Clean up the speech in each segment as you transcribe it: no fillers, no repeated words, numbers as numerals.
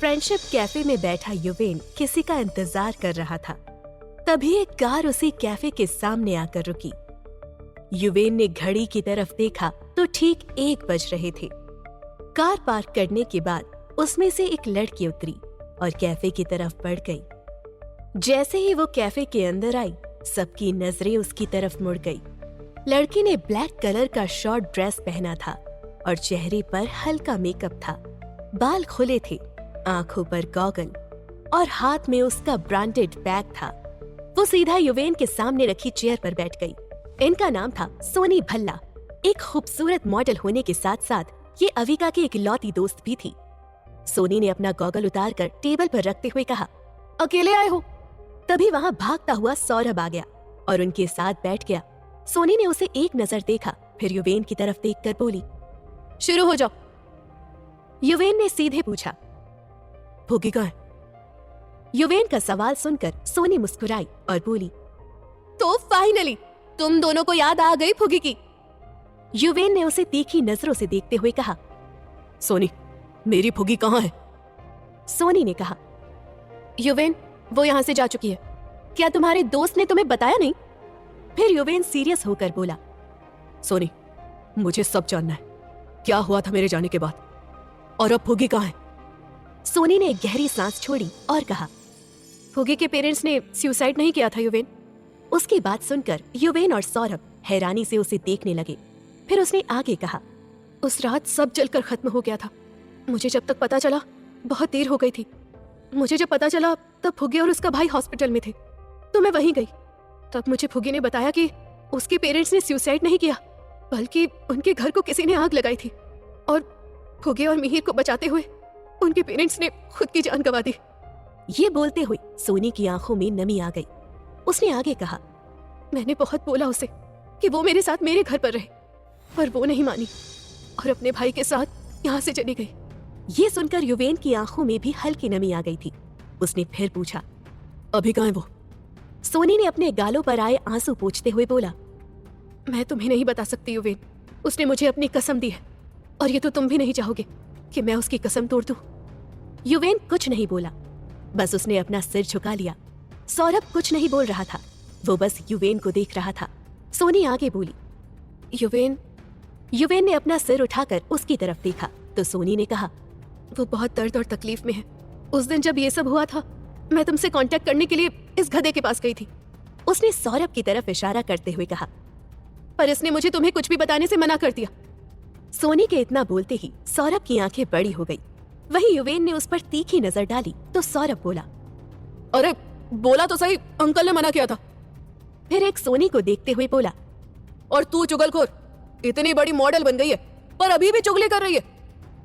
Friendship cafe में बैठा युवेन किसी का इंतजार कर रहा था। तभी एक कार उसी कैफे के सामने आकर रुकी। युवेन ने घड़ी की तरफ देखा तो ठीक 1 बज रहे थे। कार पार्क करने के बाद उसमें से एक लड़की उतरी और कैफे की तरफ बढ़ गई। जैसे ही वो कैफे के अंदर आई, सबकी नजरें उसकी तरफ मुड़ गई। लड़की ने ब्लैक कलर का शॉर्ट ड्रेस पहना था और चेहरे पर हल्का मेकअप था। बाल खुले थे, आंखों पर गॉगल और हाथ में उसका ब्रांडेड बैग था। वो सीधा युवेन के सामने रखी चेयर पर बैठ गई। इनका नाम था सोनी भल्ला। एक खूबसूरत मॉडल होने के साथ साथ ये अविका की इकलौती दोस्त भी थी। सोनी ने अपना गॉगल उतारकर टेबल पर रखते हुए कहा, अकेले आए हो? तभी वहाँ भागता हुआ सौरभ आ गया और उनके साथ बैठ गया। सोनी ने उसे एक नजर देखा, फिर युवेन की तरफ देखकर बोली, शुरू हो जाओ। युवेन ने सीधे पूछा, भूगी कहाँ है? युवेन का सवाल सुनकर सोनी मुस्कुराई और बोली, तो फाइनली तुम दोनों को याद आ गई फुगी की। युवेन ने उसे तीखी नजरों से देखते हुए कहा, सोनी, मेरी फुगी कहाँ है? सोनी ने कहा, युवेन, वो यहाँ से जा चुकी है। क्या तुम्हारे दोस्त ने तुम्हें बताया नहीं? फिर युवेन सीरियस होकर बोला, सोनी, मुझे सब जानना है। क्या हुआ था मेरे जाने के बाद? और अब फुगी कहाँ है? सोनी ने एक गहरी सांस छोड़ी और कहा, फुगी के पेरेंट्स ने सुसाइड नहीं किया था युवेन। उसकी बात सुनकर युवेन और सौरभ हैरानी से उसे देखने लगे। फिर उसने आगे कहा, उस रात सब जलकर खत्म हो गया था। मुझे जब तक पता चला बहुत देर हो गई थी। मुझे जब पता चला तब फुगी और उसका भाई हॉस्पिटल में थे, तो मैं वहीं गई। तब मुझे फुगी ने बताया कि उसके पेरेंट्स ने सुसाइड नहीं किया, बल्कि उनके घर को किसी ने आग लगाई थी और फुगी और मिहिर को बचाते हुए उनके पेरेंट्स ने खुद की जान गंवा दी। ये बोलते हुए सोनी की आंखों में नमी आ गई। उसने आगे कहा, मैंने बहुत बोला उसे कि वो मेरे साथ मेरे घर पर रहे, पर वो नहीं मानी और अपने भाई के साथ यहाँ से चली गई। ये सुनकर युवेन की आंखों में भी हल्की नमी आ गई थी। उसने फिर पूछा, अभी कहाँ है वो? सोनी ने अपने गालों पर आए आंसू पोंछते हुए बोला, मैं तुम्हें नहीं बता सकती युवेन। उसने मुझे अपनी कसम दी है और ये तो तुम भी नहीं चाहोगे कि मैं उसकी कसम तोड़ दूं। युवेन कुछ नहीं बोला, बस उसने अपना सिर झुका लिया। सौरभ कुछ नहीं बोल रहा था, वो बस युवेन को देख रहा था। सोनी आगे बोली, युवेन। युवेन ने अपना सिर उठाकर उसकी तरफ देखा तो सोनी ने कहा, वो बहुत दर्द और तकलीफ में है। उस दिन जब ये सब हुआ था, मैं तुमसे कांटेक्ट करने के लिए इस गधे के पास गई थी। उसने सौरभ की तरफ इशारा करते हुए कहा, पर इसने मुझे तुम्हें कुछ भी बताने से मना कर दिया। सोनी के इतना बोलते ही सौरभ की आंखें बड़ी हो गई। वहीं युवेन ने उस पर तीखी नजर डाली तो सौरभ बोला, अरे बोला तो सही, अंकल ने मना किया था। फिर एक सोनी को देखते हुए बोला, और तू चुगलखोर, इतनी बड़ी मॉडल बन गई है पर अभी भी चुगली कर रही है।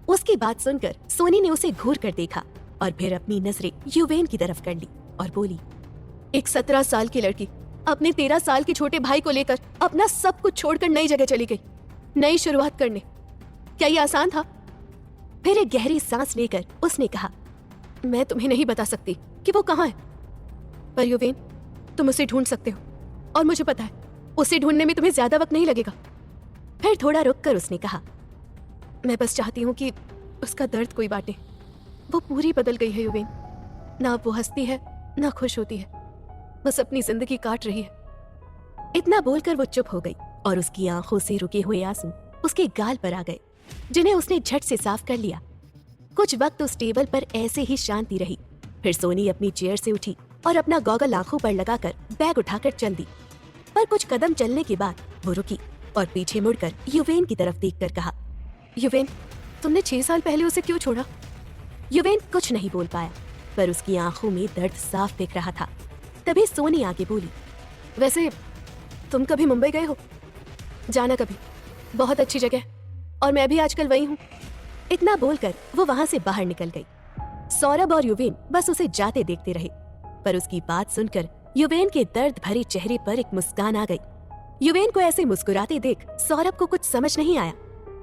उसकी बात सुनकर सोनी ने उसे घूर कर देखा और फिर अपनी नजरें युवेन की तरफ कर ली और बोली, एक 17 साल की लड़की अपने 13 साल के छोटे भाई को लेकर अपना सब कुछ छोड़कर नई जगह चली गई, नई शुरुआत करने। क्या ये आसान था? फिर एक गहरी सांस लेकर उसने कहा, मैं तुम्हें नहीं बता सकती कि वो कहाँ है, पर युवेन, तुम उसे ढूंढ सकते हो और मुझे पता है उसे ढूंढने में तुम्हें ज्यादा वक्त नहीं लगेगा। फिर थोड़ा रुककर उसने कहा, मैं बस चाहती हूँ कि उसका दर्द कोई बांटे। वो पूरी बदल गई है युवेन, ना वो हंसती है ना खुश होती है, बस अपनी जिंदगी काट रही है। इतना बोलकर वो चुप हो गई और उसकी आंखों से रुके हुए आंसू उसके गाल पर आ गए, जिन्हें उसने झट से साफ कर लिया। कुछ वक्त उस टेबल पर ऐसे ही शांति रही। फिर सोनी अपनी चेयर से उठी और अपना गॉगल आंखों पर लगाकर बैग उठाकर चल दी। पर कुछ कदम चलने के बाद वो रुकी और पीछे मुड़कर युवेन की तरफ देखकर कहा, युवेन, तुमने 6 साल पहले उसे क्यों छोड़ा? युवेन कुछ नहीं बोल पाया, पर उसकी आंखों में दर्द साफ दिख रहा था। तभी सोनी आगे बोली, वैसे तुम कभी मुंबई गए हो? जाना कभी, बहुत अच्छी जगह, और मैं भी आजकल वही हूँ। इतना बोलकर वो वहां से बाहर निकल गई। सौरभ और युवेन बस उसे जाते देखते रहे, पर उसकी बात सुनकर युवेन के दर्द भरे चेहरे पर एक मुस्कान आ गई। युवेन को ऐसे मुस्कुराते देख सौरभ को कुछ समझ नहीं आया।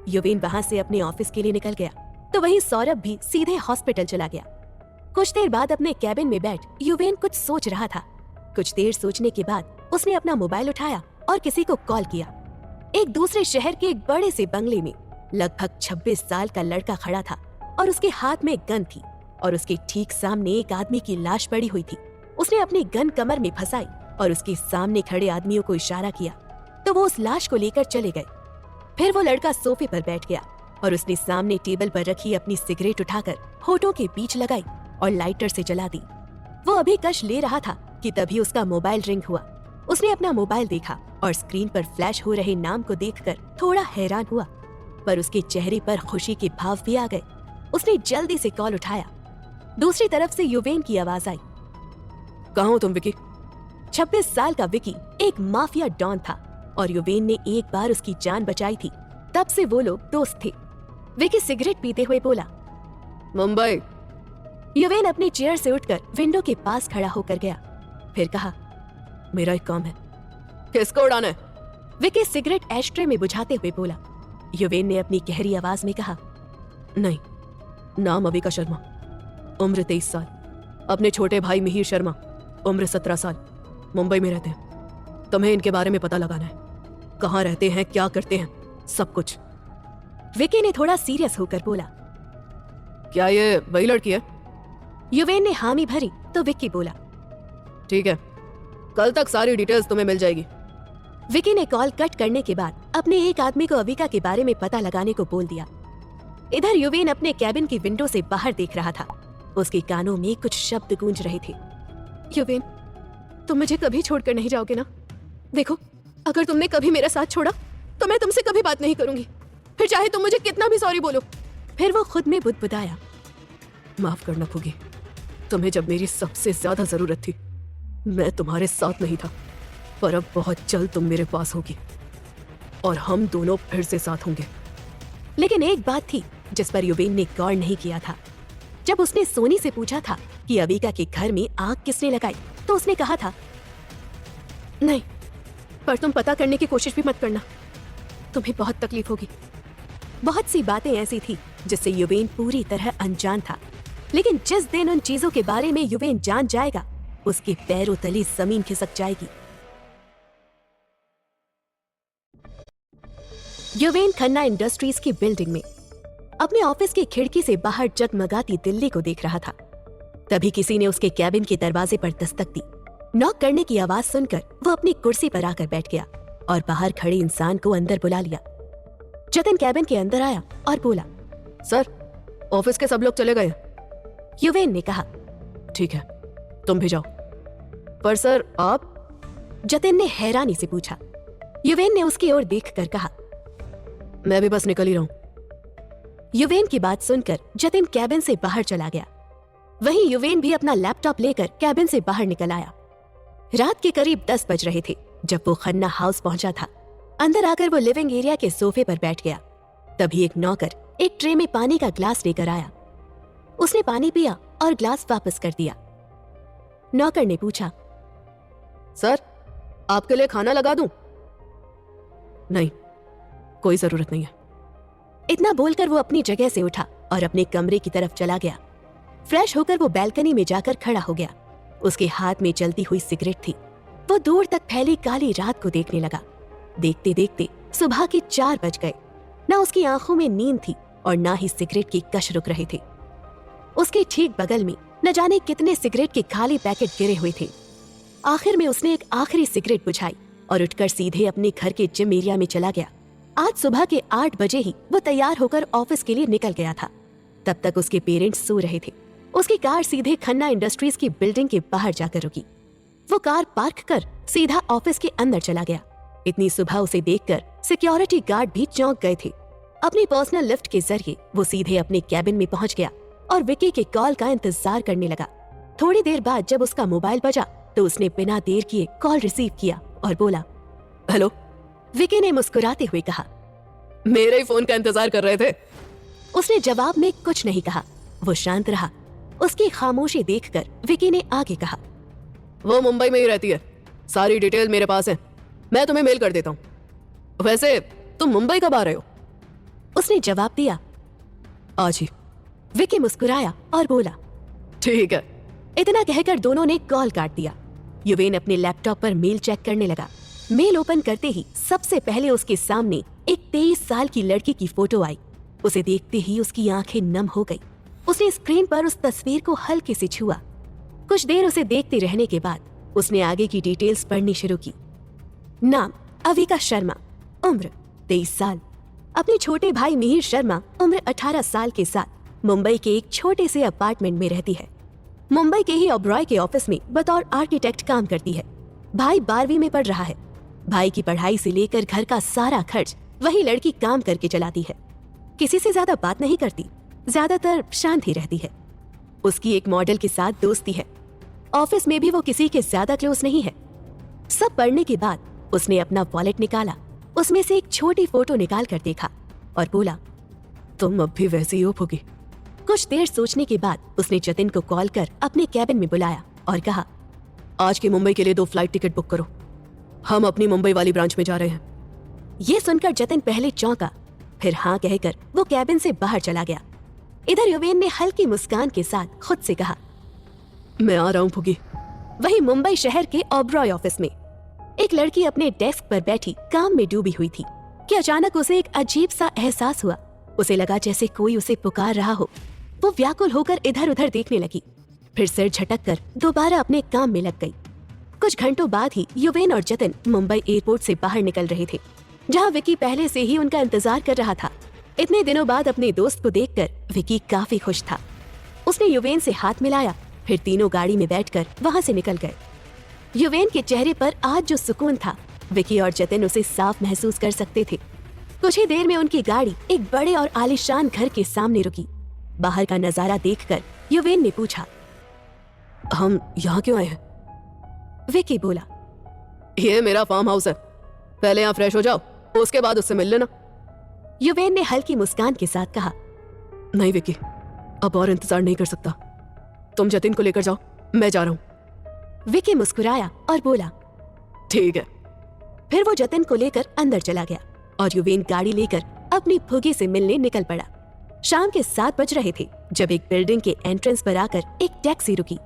युवेन वहां से अपने ऑफिस के लिए निकल गया, तो वहीं सौरभ भी सीधे हॉस्पिटल चला गया। कुछ देर बाद अपने कैबिन में बैठ युवेन कुछ सोच रहा था। कुछ देर सोचने के बाद उसने अपना मोबाइल उठाया और किसी को कॉल किया। एक दूसरे शहर के एक बड़े से बंगले में लगभग 26 साल का लड़का खड़ा था और उसके हाथ में गन थी। और उसके ठीक सामने एक आदमी की लाश पड़ी हुई थी। उसने अपनी गन कमर में फंसाई और उसके सामने खड़े आदमियों को इशारा किया तो वो उस लाश को लेकर चले गए। फिर वो लड़का सोफे पर बैठ गया और उसने सामने टेबल पर रखी अपनी सिगरेट उठाकर होठों के बीच लगाई और लाइटर से जला दी। वो अभी कश ले रहा था कि तभी उसका मोबाइल रिंग हुआ। उसने अपना मोबाइल देखा और स्क्रीन पर फ्लैश हो रहे नाम को देखकर थोड़ा हैरान हुआ, पर उसके चेहरे पर खुशी के भाव भी आ गए। उसने जल्दी से कॉल उठाया। दूसरी तरफ से युवेन की आवाज आई, कहाँ हो तुम विकी? 26 साल का विकी एक माफिया डॉन था और युवेन ने एक बार उसकी जान बचाई थी। तब से वो लोग दोस्त थे। विकी सिगरेट पीते हुए बोला, मुंबई। युवेन अपनी चेयर से उठकर विंडो के पास खड़ा होकर गया। फिर कहा, मेरा एक काम है। किसको उड़ाना है? विकी सिगरेट एस्ट्रे में बुझाते हुए बोला। युवेन ने अपनी गहरी आवाज में कहा, नहीं, नाम अविका शर्मा, उम्र 23 साल, अपने छोटे भाई मिहिर शर्मा, उम्र 17 साल, मुंबई में रहते हैं। तुम्हें इनके बारे में पता लगाना है, कहाँ रहते हैं, क्या करते हैं, सब कुछ। विकी ने थोड़ा सीरियस होकर बोला, क्या ये वही लड़की है? युवेन ने हामी भरी तो विकी बोला, ठीक है, कल तक सारी डिटेल्स तुम्हें मिल जाएगी। विकी ने कॉल कट करने के बाद अपने एक आदमी को अविका के बारे में पता लगाने को बोल दिया। इधर युवेन अपने कैबिन की विंडो से बाहर देख रहा था। उसके कानों में कुछ शब्द गूंज रहे थे, युवेन, तुम मुझे कभी छोड़कर नहीं जाओगे ना? देखो, अगर तुमने कभी मेरा साथ छोड़ा तो मैं तुमसे कभी बात नहीं करूंगी, फिर चाहे तुम मुझे कितना भी सॉरी बोलो। फिर वो खुद में बुदबुदाया, माफ करना फुगी, तुम्हें जब मेरी सबसे ज्यादा जरूरत थी मैं तुम्हारे साथ नहीं था, पर अब बहुत जल्द तुम मेरे पास होगी और हम दोनों फिर से साथ होंगे। लेकिन एक बात थी जिस पर युवेन ने गौर नहीं किया था। जब उसने सोनी से पूछा था कि अविका के घर में आग किसने लगाई, तो उसने कहा था, नहीं, पर तुम पता करने की कोशिश भी मत करना, तुम्हें बहुत तकलीफ होगी। बहुत सी बातें ऐसी थी जिससे युवेन पूरी तरह अनजान था, लेकिन जिस दिन उन चीजों के बारे में युवेन जान जाएगा, उसके पैरों तले जमीन खिसक जाएगी। युवेन खन्ना इंडस्ट्रीज की बिल्डिंग में अपने ऑफिस की खिड़की से बाहर जगमगाती दिल्ली को देख रहा था। तभी किसी ने उसके कैबिन के दरवाजे पर दस्तक दी। नॉक करने की आवाज सुनकर वो अपनी कुर्सी पर आकर बैठ गया और बाहर खड़े इंसान को अंदर बुला लिया। जतिन कैबिन के अंदर आया और बोला, सर, ऑफिस के सब लोग चले गए। युवेन ने कहा, ठीक है, तुम भी जाओ। पर सर आप? जतिन ने हैरानी से पूछा। युवेन ने उसकी ओर देखकर कहा, मैं भी बस निकल ही रहा हूं। युवेन की बात सुनकर जतिन कैबिन से बाहर चला गया। वहीं युवेन भी अपना लैपटॉप लेकर कैबिन से बाहर निकल आया। रात के करीब 10 बज रहे थे जब वो खन्ना हाउस पहुंचा था। अंदर आकर वो लिविंग एरिया के सोफे पर बैठ गया। तभी एक नौकर एक ट्रे में पानी का ग्लास लेकर आया। उसने पानी पिया और ग्लास वापस कर दिया। नौकर ने पूछा, सर, आपके लिए खाना लगा दूं? नहीं, कोई जरूरत नहीं है। इतना बोलकर वो अपनी जगह से उठा और अपने कमरे की तरफ चला गया। फ्रेश होकर वो बैल्कनी में जाकर खड़ा हो गया। उसके हाथ में जलती हुई सिगरेट थी। वो दूर तक फैली काली रात को देखने लगा। देखते देखते सुबह के 4 बज गए। ना उसकी आंखों में नींद थी और ना ही सिगरेट की कश रुक रहे थे। उसके ठीक बगल में न जाने कितने सिगरेट के खाली पैकेट गिरे हुए थे। आखिर में उसने एक आखिरी सिगरेट बुझाई और उठकर सीधे अपने घर के जिम एरिया में चला गया। आज सुबह के 8 बजे ही वो तैयार होकर ऑफिस के लिए निकल गया था। तब तक उसके पेरेंट्स सो रहे थे। उसकी कार सीधे खन्ना इंडस्ट्रीज की बिल्डिंग के बाहर जाकर रुकी। वो कार पार्क कर सीधा ऑफिस के अंदर चला गया। इतनी सुबह उसे देखकर सिक्योरिटी गार्ड भी चौंक गए थे। अपनी पर्सनल लिफ्ट के जरिए वो सीधे अपने कैबिन में पहुंच गया और विकी के कॉल का इंतजार करने लगा। थोड़ी देर बाद जब उसका मोबाइल बजा तो उसने बिना देर किए कॉल रिसीव किया और बोला, हेलो। विकी ने मुस्कुराते हुए कहा, मेरे ही फोन का इंतजार कर रहे थे। उसने जवाब में कुछ नहीं कहा। वो शांत रहा। उसकी खामोशी देखकर विकी ने आगे कहा, वो मुंबई में ही रहती है, सारी डिटेल मेरे पास है, मैं तुम्हें मेल कर देता हूँ। वैसे तुम मुंबई कब आ रहे हो? उसने जवाब दिया, आज ही। विकी मुस्कुराया और बोला, ठीक है। इतना कहकर दोनों ने कॉल काट दिया। युवेन अपने लैपटॉप पर मेल चेक करने लगा। मेल ओपन करते ही सबसे पहले उसके सामने एक 23 साल की लड़की की फोटो आई। उसे देखते ही उसकी आंखें नम हो गई। उसने स्क्रीन पर उस तस्वीर को हल्के से छुआ। कुछ देर उसे देखते रहने के बाद उसने आगे की डिटेल्स पढ़नी शुरू की। नाम अविका शर्मा, उम्र 23 साल। अपने छोटे भाई मिहिर शर्मा उम्र 18 साल के साथ मुंबई के एक छोटे से अपार्टमेंट में रहती है। मुंबई के ही ओबरॉय के ऑफिस में बतौर आर्किटेक्ट काम करती है। भाई 12वीं में पढ़ रहा है। भाई की पढ़ाई से लेकर घर का सारा खर्च वही लड़की काम करके चलाती है। किसी से ज्यादा बात नहीं करती, ज्यादातर शांत ही रहती है। उसकी एक मॉडल के साथ दोस्ती है। ऑफिस में भी वो किसी के ज्यादा क्लोज नहीं है। सब पढ़ने के बाद उसने अपना वॉलेट निकाला, उसमें से एक छोटी फोटो निकाल कर देखा और बोला, तुम अब भी वैसी हो फूगी। कुछ देर सोचने के बाद उसने जतिन को कॉल कर अपने कैबिन में बुलाया और कहा, आज की मुंबई के लिए 2 फ्लाइट टिकट बुक करो, हम अपनी मुंबई वाली ब्रांच में जा रहे हैं। ये सुनकर जतिन पहले चौंका, फिर हाँ कहकर वो कैबिन से बाहर चला गया। इधर युवेन ने हल्की मुस्कान के साथ खुद से कहा, मैं आ रहा हूँ फूगी। वही मुंबई शहर के ओबरॉय ऑफिस में एक लड़की अपने डेस्क पर बैठी काम में डूबी हुई थी कि अचानक उसे एक अजीब सा एहसास हुआ। उसे लगा जैसे कोई उसे पुकार रहा हो। वो व्याकुल होकर इधर उधर देखने लगी, फिर सिर झटक कर दोबारा अपने काम में लग गई। कुछ घंटों बाद ही युवेन और जतिन मुंबई एयरपोर्ट से बाहर निकल रहे थे, जहाँ विकी पहले से ही उनका इंतजार कर रहा था। इतने दिनों बाद अपने दोस्त को देखकर विकी काफी खुश था। उसने युवेन से हाथ मिलाया, फिर तीनों गाड़ी में बैठकर वहाँ से निकल गए। युवेन के चेहरे पर आज जो सुकून था, विकी और जतिन उसे साफ महसूस कर सकते थे। कुछ ही देर में उनकी गाड़ी एक बड़े और आलीशान घर के सामने रुकी। बाहर का नजारा देखकर युवेन ने पूछा, हम यहाँ क्यों आए हैं? विकी बोला, ये मेरा फार्म हाउस है, पहले यहाँ फ्रेश हो जाओ, उसके बाद उससे मिल लेना। युवेन ने हल्की मुस्कान के साथ कहा, नहीं विकी, अब और इंतजार नहीं कर सकता, तुम जतिन को लेकर जाओ, मैं जा रहा हूँ। विकी मुस्कुराया और बोला, ठीक है। फिर वो जतिन को लेकर अंदर चला गया और युवेन गाड़ी लेकर अपनी फुगी से मिलने निकल पड़ा। शाम के 7 बज रहे थे जब एक बिल्डिंग के एंट्रेंस पर आकर एक टैक्सी रुकी।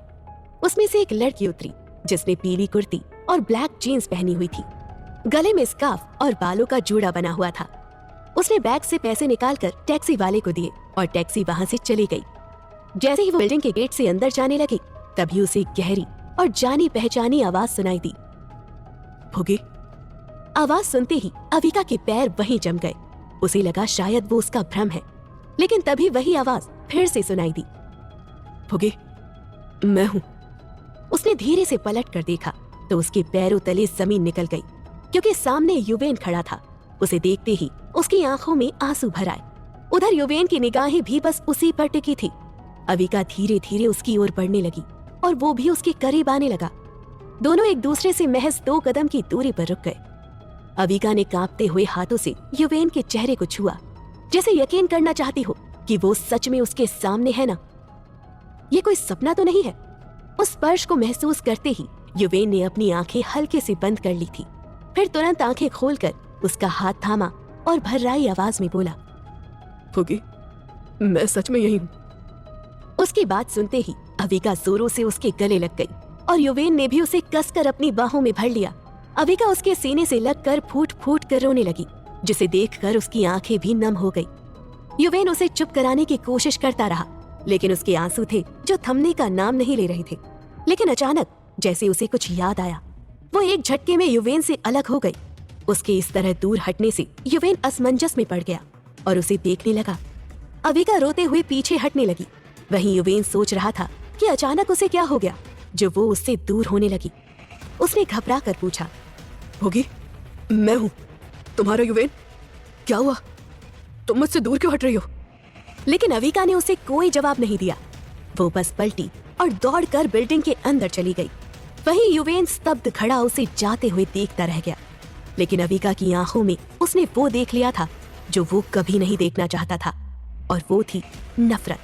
उसमें से एक लड़की उतरी जिसने पीली कुर्ती और ब्लैक जीन्स पहनी हुई थी। गले में स्कार्फ और बालों का जूड़ा बना हुआ था। उसने बैग से पैसे निकालकर टैक्सी वाले को दिए और टैक्सी वहां से चली गई। जैसे ही वो बिल्डिंग के गेट से अंदर जाने लगी, तभी उसे गहरी और जानी पहचानी आवाज सुनाई दी, फुगी। आवाज सुनते ही अविका के पैर वहीं जम गए। उसे लगा शायद वो उसका भ्रम है, लेकिन तभी वही आवाज फिर से सुनाई दी, फुगी, मैं हूँ। उसने धीरे से पलट कर देखा तो उसके पैरों तले जमीन निकल गई, क्योंकि सामने युवेन खड़ा था। उसे देखते ही उसकी आंखों में आंसू भर आए। उधर युवेन की निगाहें भी बस उसी पर टिकी थी। अविका धीरे धीरे उसकी ओर बढ़ने लगी और वो भी उसके करीब आने लगा। दोनों एक दूसरे से महज 2 कदम की दूरी पर रुक गए। अविका ने कांपते हुए हाथों से युवेन के चेहरे को छुआ, जैसे यकीन करना चाहती हो कि वो सच में उसके सामने है ना, ये कोई सपना तो नहीं है। उस स्पर्श को महसूस करते ही युवेन ने अपनी आंखें हल्के से बंद कर ली थी। फिर तुरंत आंखें खोलकर उसका हाथ थामा और भर्राई आवाज में बोला, फुगी, मैं सच में यही हूँ। उसकी बात सुनते ही अविका जोरों से उसके गले लग गई और युवेन ने भी उसे कसकर अपनी बाहों में भर लिया। अविका उसके सीने से लगकर फूट फूट कर रोने लगी, जिसे देखकर उसकी आंखें भी नम हो गई। युवेन उसे चुप कराने की कोशिश करता रहा, लेकिन उसके आंसू थे जो थमने का नाम नहीं ले रहे थे। लेकिन अचानक जैसे उसे कुछ याद आया, वो एक झटके में युवेन से अलग हो गई। उसके इस तरह दूर हटने से युवेन असमंजस में पड़ गया और उसे देखने लगा। अविका रोते हुए पीछे हटने लगी। वहीं युवेन सोच रहा था कि अचानक उसे क्या हो गया जो वो उससे दूर होने लगी। उसने घबरा कर पूछा, होगी, मैं हूँ तुम्हारा युवेन, क्या हुआ, तुम मुझसे दूर क्यों हट रही हो? लेकिन अविका ने उसे कोई जवाब नहीं दिया। वो बस पलटी और दौड़कर बिल्डिंग के अंदर चली गई। वहीं युवेन स्तब्ध खड़ा उसे जाते हुए देखता रह गया। लेकिन अविका की आंखों में उसने वो देख लिया था जो वो कभी नहीं देखना चाहता था, और वो थी नफरत।